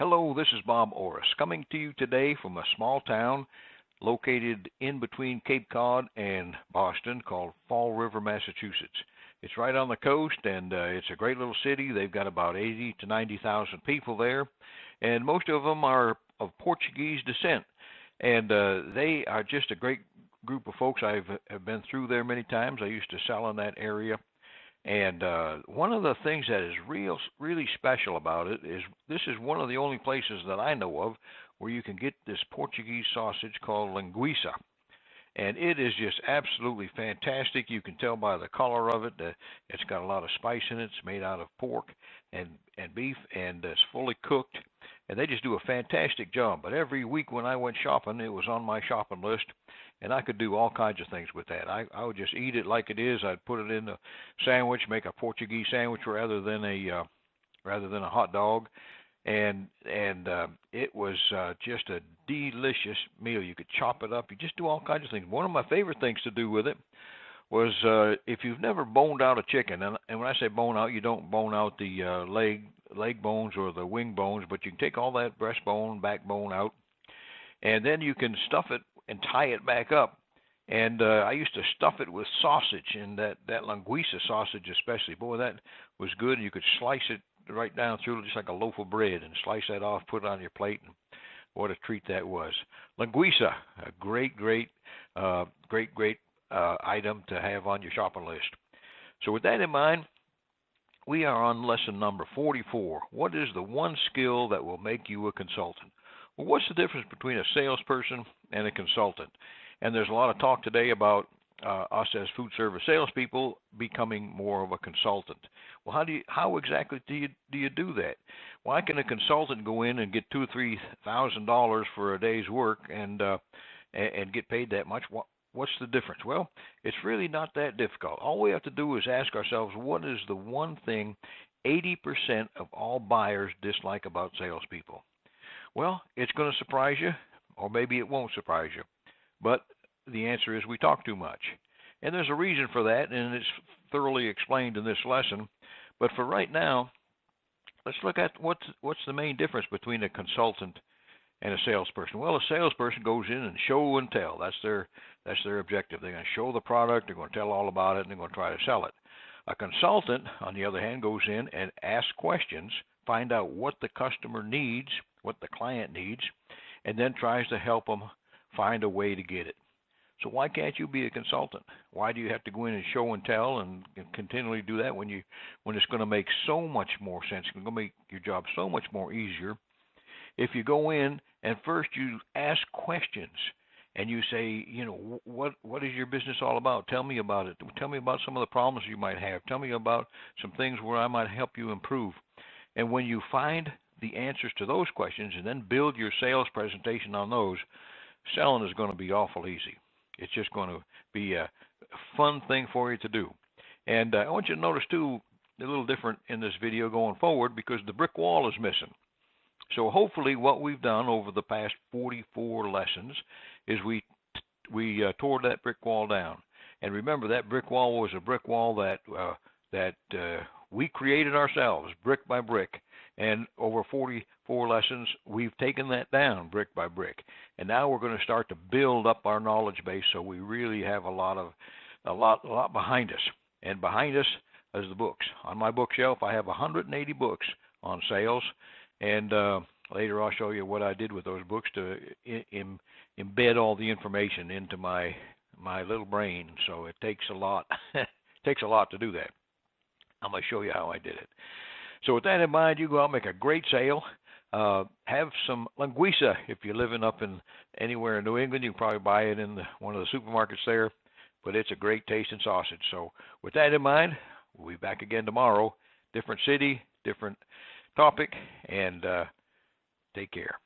Hello, this is Bob Oros, coming to you today from a small town located in between Cape Cod and Boston called Fall River, Massachusetts. It's right on the coast, and it's a great little city. They've got about 80 to 90,000 people there, and most of them are of Portuguese descent. And they are just a great group of folks. I've been through there many times. I used to sell in that area. And one of the things that is really special about it is this is one of the only places that I know of where you can get this Portuguese sausage called linguiça. And it is just absolutely fantastic. You can tell by the color of it that it's got a lot of spice in it. It's made out of pork and beef, and it's fully cooked. And they just do a fantastic job. But every week when I went shopping, it was on my shopping list, and I could do all kinds of things with that. I would just eat it like it is. I'd put it in a sandwich, make a Portuguese sandwich rather than a hot dog, and it was just a delicious meal. You could chop it up. You just do all kinds of things. One of my favorite things to do with it was if you've never boned out a chicken, and when I say bone out, you don't bone out the leg bones or the wing bones, but you can take all that breastbone, backbone out, and then you can stuff it and tie it back up. And I used to stuff it with sausage, and that linguiça sausage especially. Boy, that was good. You could slice it right down through just like a loaf of bread and slice that off, put it on your plate, and what a treat that was. Linguiça, a great item to have on your shopping list. So with that in mind, we are on lesson number 44. What is the one skill that will make you a consultant? Well, what's the difference between a salesperson and a consultant? And there's a lot of talk today about us as food service salespeople becoming more of a consultant. Well, how exactly do you do that? Why can a consultant go in and get $2,000 or $3,000 for a day's work and get paid that much? What's the difference? Well, it's really not that difficult. All we have to do is ask ourselves, what is the one thing 80% of all buyers dislike about salespeople? Well, it's going to surprise you, or maybe it won't surprise you. But the answer is we talk too much. And there's a reason for that, and it's thoroughly explained in this lesson. But for right now, let's look at what's the main difference between a consultant and a salesperson. Well, a salesperson goes in and show and tell. That's their objective. They're going to show the product, they're going to tell all about it, and they're going to try to sell it. A consultant, on the other hand, goes in and asks questions, find out what the customer needs, what the client needs, and then tries to help them find a way to get it. So why can't you be a consultant? Why do you have to go in and show and tell and continually do that when it's going to make so much more sense? It's going to make your job so much more easier if you go in and first you ask questions and you say, what is your business all about? Tell me about it. Tell me about some of the problems you might have. Tell me about some things where I might help you improve. And when you find the answers to those questions and then build your sales presentation on those, selling is going to be awful easy. It's just going to be a fun thing for you to do. And I want you to notice, too, a little different in this video going forward because the brick wall is missing. So hopefully what we've done over the past 44 lessons is we tore that brick wall down. And remember, that brick wall was a brick wall that we created ourselves, brick by brick. And over 44 lessons, we've taken that down brick by brick. And now we're going to start to build up our knowledge base so we really have a lot behind us. And behind us is the books. On my bookshelf, I have 180 books on sales. And later I'll show you what I did with those books to embed all the information into my little brain. So it takes a lot. It takes a lot to do that. I'm going to show you how I did it. So with that in mind, you go out and make a great sale. Have some linguiça. If you're living up in anywhere in New England, you can probably buy it in one of the supermarkets there. But it's a great tasting sausage. So with that in mind, we'll be back again tomorrow. Different city, different topic, and take care.